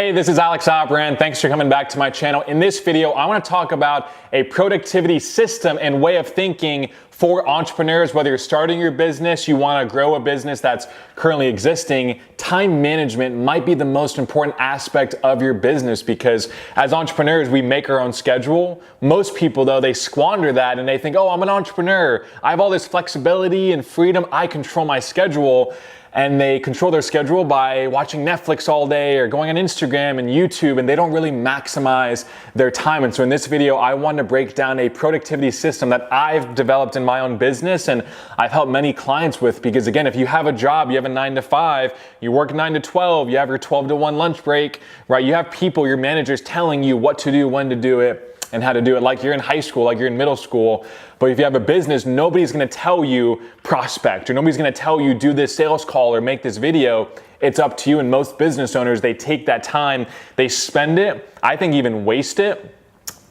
Hey, this is Alex Obrand. Thanks for coming back to my channel. In this video, I want to talk about a productivity system and way of thinking for entrepreneurs. Whether you're starting your business, you want to grow a business that's currently existing, time management might be the most important aspect of your business because as entrepreneurs, we make our own schedule. Most people, though, they squander that and they think, oh, I'm an entrepreneur. I have all this flexibility and freedom. I control my schedule. And they control their schedule by watching Netflix all day or going on Instagram and YouTube, and they don't really maximize their time. And so in this video, I wanted to break down a productivity system that I've developed in my own business and I've helped many clients with. Because again, if you have a job, you have a 9 to 5, you work 9 to 12, you have your 12 to 1 lunch break, right? You have people, your managers telling you what to do, when to do it, and how to do it, like you're in high school, like you're in middle school. But if you have a business, nobody's gonna tell you prospect, or nobody's gonna tell you do this sales call or make this video. It's up to you. And most business owners, they take that time, they spend it, I think even waste it,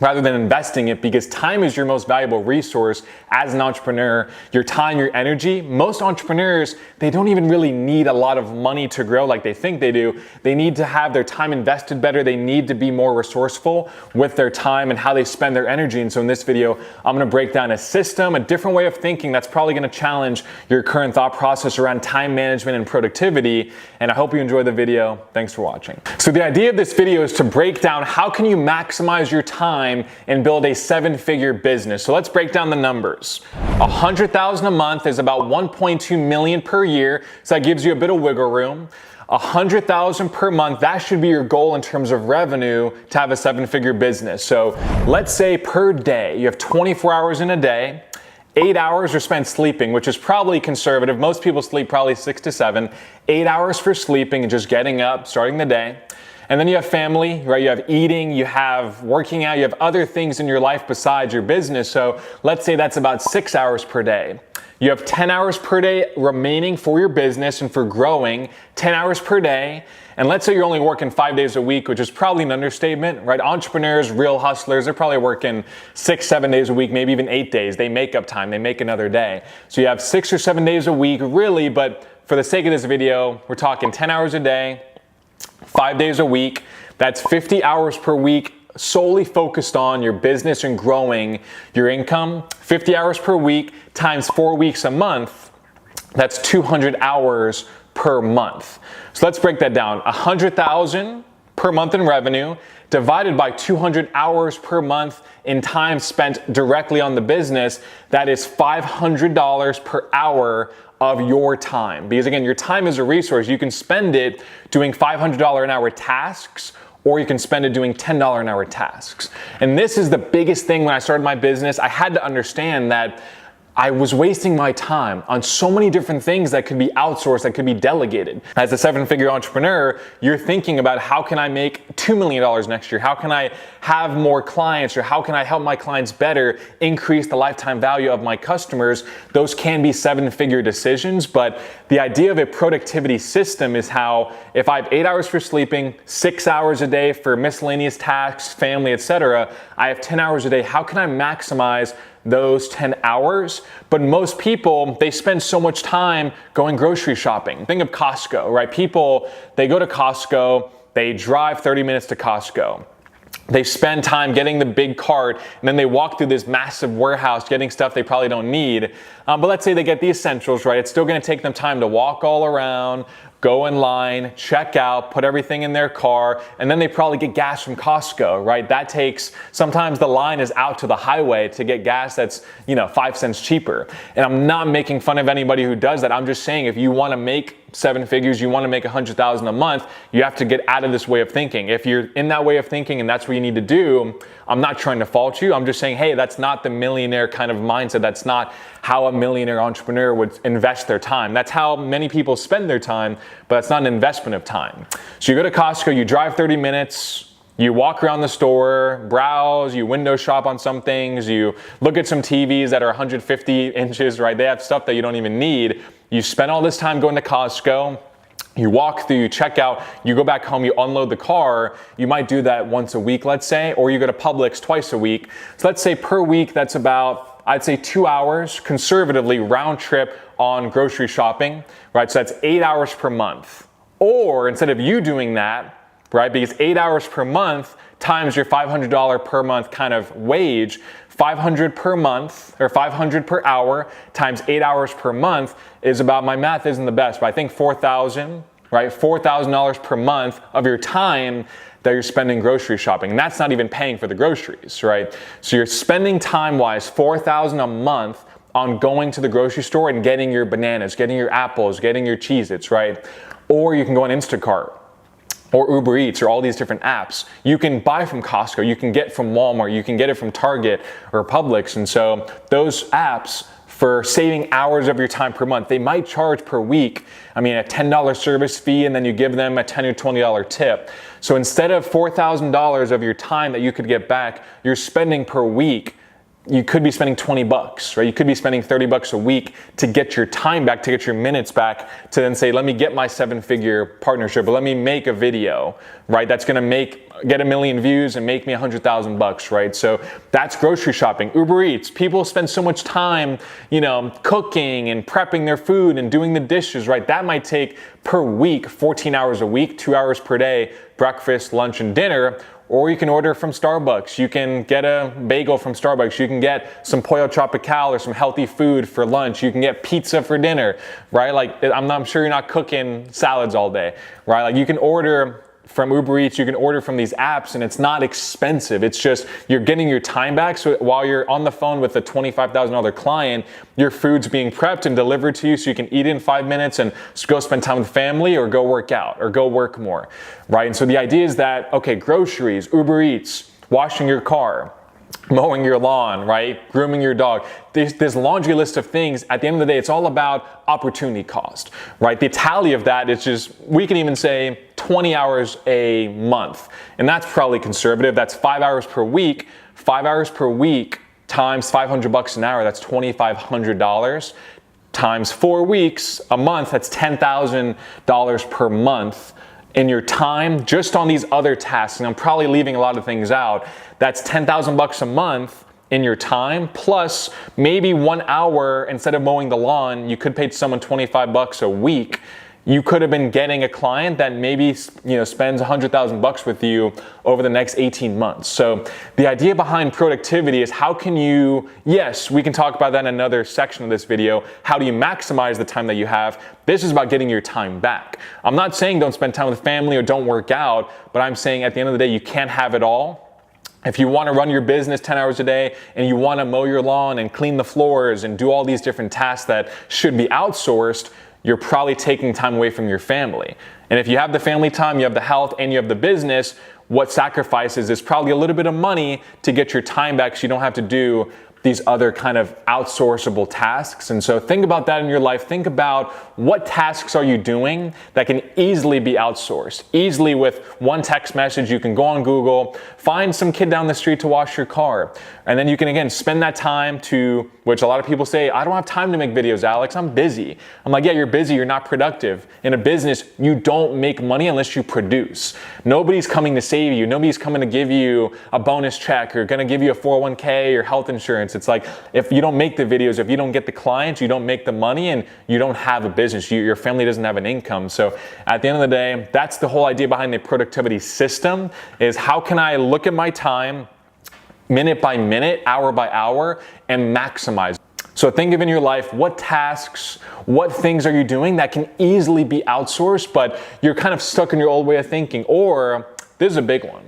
rather than investing it, because time is your most valuable resource as an entrepreneur. Your time, your energy. Most entrepreneurs, they don't even really need a lot of money to grow like they think they do. They need to have their time invested better. They need to be more resourceful with their time and how they spend their energy. And so in this video, I'm gonna break down a system, a different way of thinking that's probably gonna challenge your current thought process around time management and productivity. And I hope you enjoy the video. Thanks for watching. So the idea of this video is to break down how can you maximize your time and build a 7-figure business. So let's break down the numbers. 100,000 a month is about 1.2 million per year. So that gives you a bit of wiggle room. 100,000 per month, that should be your goal in terms of revenue to have a 7-figure business. So let's say per day, you have 24 hours in a day. 8 hours are spent sleeping, which is probably conservative. Most people sleep probably 6 to 7. 8 hours for sleeping and just getting up, starting the day. And then you have family, right? You have eating, you have working out, you have other things in your life besides your business. So let's say that's about 6 hours per day. You have 10 hours per day remaining for your business and for growing, 10 hours per day. And let's say you're only working 5 days a week, which is probably an understatement, right? Entrepreneurs, real hustlers, they're probably working 6, 7 days a week, maybe even 8 days. They make up time, they make another day. So you have 6 or 7 days a week, really, but for the sake of this video, we're talking 10 hours a day, 5 days a week. That's 50 hours per week solely focused on your business and growing your income. 50 hours per week times 4 weeks a month, that's 200 hours per month. So let's break that down. 100,000 per month in revenue divided by 200 hours per month in time spent directly on the business, that is $500 per hour of your time. Because again, your time is a resource. You can spend it doing $500 an hour tasks, or you can spend it doing $10 an hour tasks. And this is the biggest thing when I started my business. I had to understand that I was wasting my time on so many different things that could be outsourced, that could be delegated. As a 7-figure entrepreneur, you're thinking about how can I make $2 million next year? How can I have more clients, or how can I help my clients better increase the lifetime value of my customers? Those can be 7-figure decisions, but the idea of a productivity system is how if I have 8 hours for sleeping, 6 hours a day for miscellaneous tasks, family, etc., I have 10 hours a day. How can I maximize those 10 hours? But most people, they spend so much time going grocery shopping. Think of Costco, right? People, they go to Costco, they drive 30 minutes to Costco. They spend time getting the big cart, and then they walk through this massive warehouse getting stuff they probably don't need. But let's say they get the essentials, right? It's still gonna take them time to walk all around, go in line, check out, put everything in their car, and then they probably get gas from Costco, right? That takes, sometimes the line is out to the highway to get gas that's, 5 cents cheaper. And I'm not making fun of anybody who does that. I'm just saying if you wanna make 7 figures, you wanna make 100,000 a month, you have to get out of this way of thinking. If you're in that way of thinking and that's what you need to do, I'm not trying to fault you. I'm just saying, hey, that's not the millionaire kind of mindset. That's not how a millionaire entrepreneur would invest their time. That's how many people spend their time, but it's not an investment of time. So you go to Costco, you drive 30 minutes, you walk around the store, browse, you window shop on some things, you look at some TVs that are 150 inches, right? They have stuff that you don't even need. You spend all this time going to Costco, you walk through, you check out, you go back home, you unload the car. You might do that once a week, let's say, or you go to Publix twice a week. So let's say per week, that's about, I'd say 2 hours, conservatively, round trip on grocery shopping, right? So that's 8 hours per month. Or instead of you doing that, right? Because 8 hours per month times your $500 per month kind of wage, 500 per month or 500 per hour times 8 hours per month is about, my math isn't the best, but I think 4,000, right? $4,000 per month of your time that you're spending grocery shopping. And that's not even paying for the groceries, right? So you're spending time-wise $4,000 a month on going to the grocery store and getting your bananas, getting your apples, getting your Cheez-Its, right? Or you can go on Instacart or Uber Eats or all these different apps. You can buy from Costco, you can get from Walmart, you can get it from Target or Publix. And so those apps, for saving hours of your time per month, they might charge per week, a $10 service fee, and then you give them a $10 or $20 tip. So instead of $4,000 of your time that you could get back, you're spending per week, you could be spending 20 bucks, right? You could be spending 30 bucks a week to get your time back, to get your minutes back, to then say, let me get my 7-figure partnership, or let me make a video, right? That's gonna get 1 million views and make me 100,000 bucks, right? So that's grocery shopping. Uber Eats, people spend so much time, cooking and prepping their food and doing the dishes, right? That might take per week, 14 hours a week, 2 hours per day, breakfast, lunch, and dinner. Or you can order from Starbucks. You can get a bagel from Starbucks. You can get some Pollo Tropical or some healthy food for lunch. You can get pizza for dinner, right? Like, I'm sure you're not cooking salads all day, right? Like, you can order from Uber Eats, you can order from these apps, and it's not expensive. It's just you're getting your time back. So while you're on the phone with a $25,000 client, your food's being prepped and delivered to you, so you can eat in 5 minutes and go spend time with family, or go work out, or go work more, right? And so the idea is that, okay, groceries, Uber Eats, washing your car, mowing your lawn, right? Grooming your dog. This laundry list of things, at the end of the day, it's all about opportunity cost, right? The tally of that is just, we can even say 20 hours a month. And that's probably conservative. That's 5 hours per week. 5 hours per week times 500 bucks an hour, that's $2,500. Times 4 weeks, a month, that's $10,000 per month. In your time, just on these other tasks, and I'm probably leaving a lot of things out, that's 10,000 bucks a month in your time, plus maybe 1 hour, instead of mowing the lawn, you could pay someone 25 bucks a week. You could have been getting a client that maybe spends 100,000 bucks with you over the next 18 months. So the idea behind productivity is, how can you, yes, we can talk about that in another section of this video. How do you maximize the time that you have? This is about getting your time back. I'm not saying don't spend time with family or don't work out, but I'm saying at the end of the day, you can't have it all. If you want to run your business 10 hours a day and you want to mow your lawn and clean the floors and do all these different tasks that should be outsourced, you're probably taking time away from your family. And if you have the family time, you have the health, and you have the business, what sacrifices is probably a little bit of money to get your time back, so you don't have to do these other kind of outsourceable tasks. And so think about that in your life. Think about, what tasks are you doing that can easily be outsourced? Easily, with one text message, you can go on Google, find some kid down the street to wash your car. And then you can, again, spend that time to, which a lot of people say, I don't have time to make videos, Alex, I'm busy. I'm like, yeah, you're busy, you're not productive. In a business, you don't make money unless you produce. Nobody's coming to save you. Nobody's coming to give you a bonus check or gonna give you a 401k or health insurance. It's like, if you don't make the videos, if you don't get the clients, you don't make the money, and you don't have a business. Your family doesn't have an income. So at the end of the day, that's the whole idea behind the productivity system, is how can I look at my time minute by minute, hour by hour, and maximize. So think of, in your life, what tasks, what things are you doing that can easily be outsourced, but you're kind of stuck in your old way of thinking. Or, this is a big one.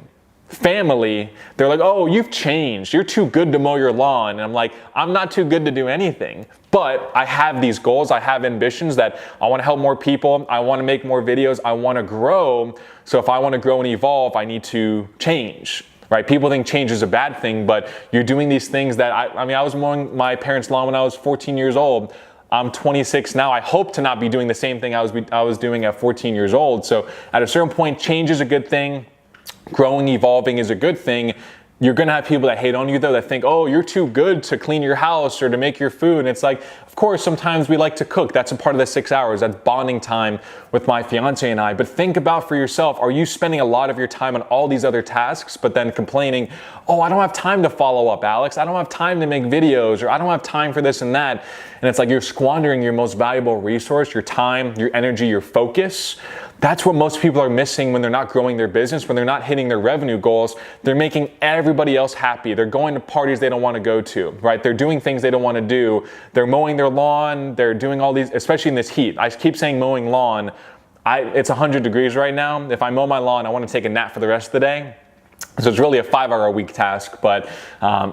Family, they're like, oh, you've changed. You're too good to mow your lawn. And I'm like, I'm not too good to do anything. But I have these goals. I have ambitions that I want to help more people. I want to make more videos. I want to grow. So if I want to grow and evolve, I need to change. Right? People think change is a bad thing, but you're doing these things that, I was mowing my parents' lawn when I was 14 years old. I'm 26 now. I hope to not be doing the same thing I was doing at 14 years old. So at a certain point, change is a good thing. Growing, evolving is a good thing. You're gonna have people that hate on you, though, that think, oh, you're too good to clean your house or to make your food. And it's like, of course, sometimes we like to cook. That's a part of the 6 hours. That's bonding time with my fiance and I. But think about for yourself, are you spending a lot of your time on all these other tasks, but then complaining, oh, I don't have time to follow up, Alex. I don't have time to make videos, or I don't have time for this and that. And it's like you're squandering your most valuable resource, your time, your energy, your focus. That's what most people are missing when they're not growing their business, when they're not hitting their revenue goals. They're making everybody else happy. They're going to parties they don't want to go to, right? They're doing things they don't want to do. They're mowing their lawn. They're doing all these, especially in this heat. I keep saying mowing lawn. It's 100 degrees right now. If I mow my lawn, I want to take a nap for the rest of the day. So it's really a 5-hour-a-week task, but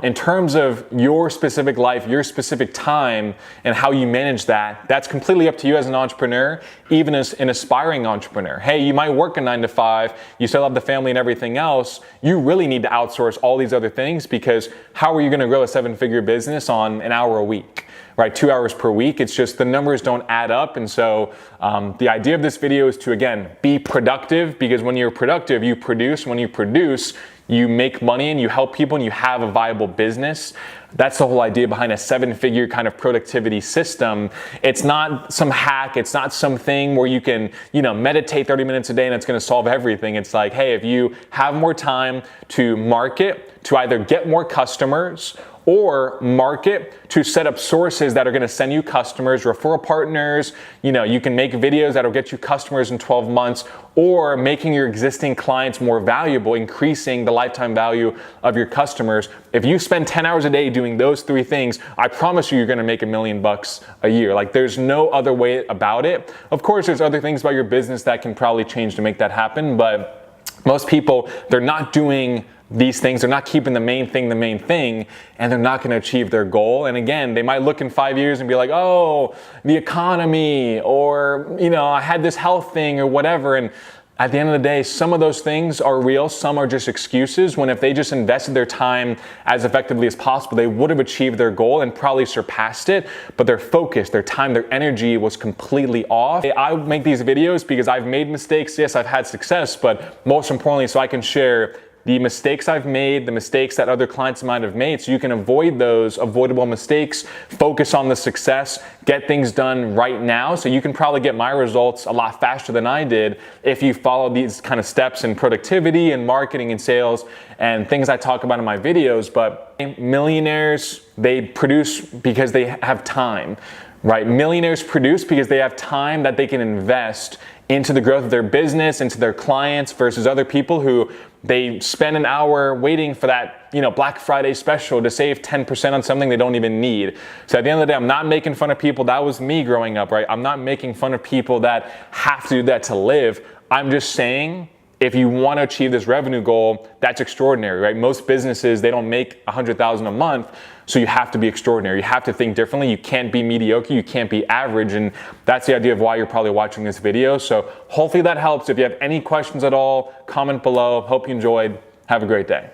in terms of your specific life, your specific time, and how you manage that, that's completely up to you as an entrepreneur, even as an aspiring entrepreneur. Hey, you might work a 9 to 5, you still have the family and everything else. You really need to outsource all these other things, because how are you going to grow a 7-figure business on an hour a week? Right, 2 hours per week. It's just the numbers don't add up. And so the idea of this video is to, again, be productive, because when you're productive, you produce. When you produce, you make money and you help people and you have a viable business. That's the whole idea behind a 7-figure kind of productivity system. It's not some hack. It's not something where you can, meditate 30 minutes a day and it's going to solve everything. It's like, hey, if you have more time to market, to either get more customers, or market to set up sources that are going to send you customers, referral partners. You can make videos that'll get you customers in 12 months, or making your existing clients more valuable, increasing the lifetime value of your customers. If you spend 10 hours a day doing those 3 things, I promise you're going to make $1 million a year. Like, there's no other way about it. Of course, there's other things about your business that can probably change to make that happen, but most people, they're not doing these things. They're not keeping the main thing, and they're not going to achieve their goal. And again, they might look in 5 years and be like, oh, the economy, or, I had this health thing or whatever. And at the end of the day, some of those things are real. Some are just excuses, when if they just invested their time as effectively as possible, they would have achieved their goal and probably surpassed it. But their focus, their time, their energy was completely off. I make these videos because I've made mistakes. Yes, I've had success, but most importantly, so I can share the mistakes I've made, the mistakes that other clients might have made, so you can avoid those avoidable mistakes, focus on the success, get things done right now. So you can probably get my results a lot faster than I did if you follow these kind of steps in productivity and marketing and sales and things I talk about in my videos. But millionaires, they produce because they have time, right? Millionaires produce because they have time that they can invest into the growth of their business, into their clients, versus other people who they spend an hour waiting for that, Black Friday special to save 10% on something they don't even need. So at the end of the day, I'm not making fun of people. That was me growing up, right? I'm not making fun of people that have to do that to live. I'm just saying, if you want to achieve this revenue goal, that's extraordinary, right? Most businesses, they don't make $100,000 a month, so you have to be extraordinary. You have to think differently. You can't be mediocre. You can't be average, and that's the idea of why you're probably watching this video. So hopefully that helps. If you have any questions at all, comment below. Hope you enjoyed. Have a great day.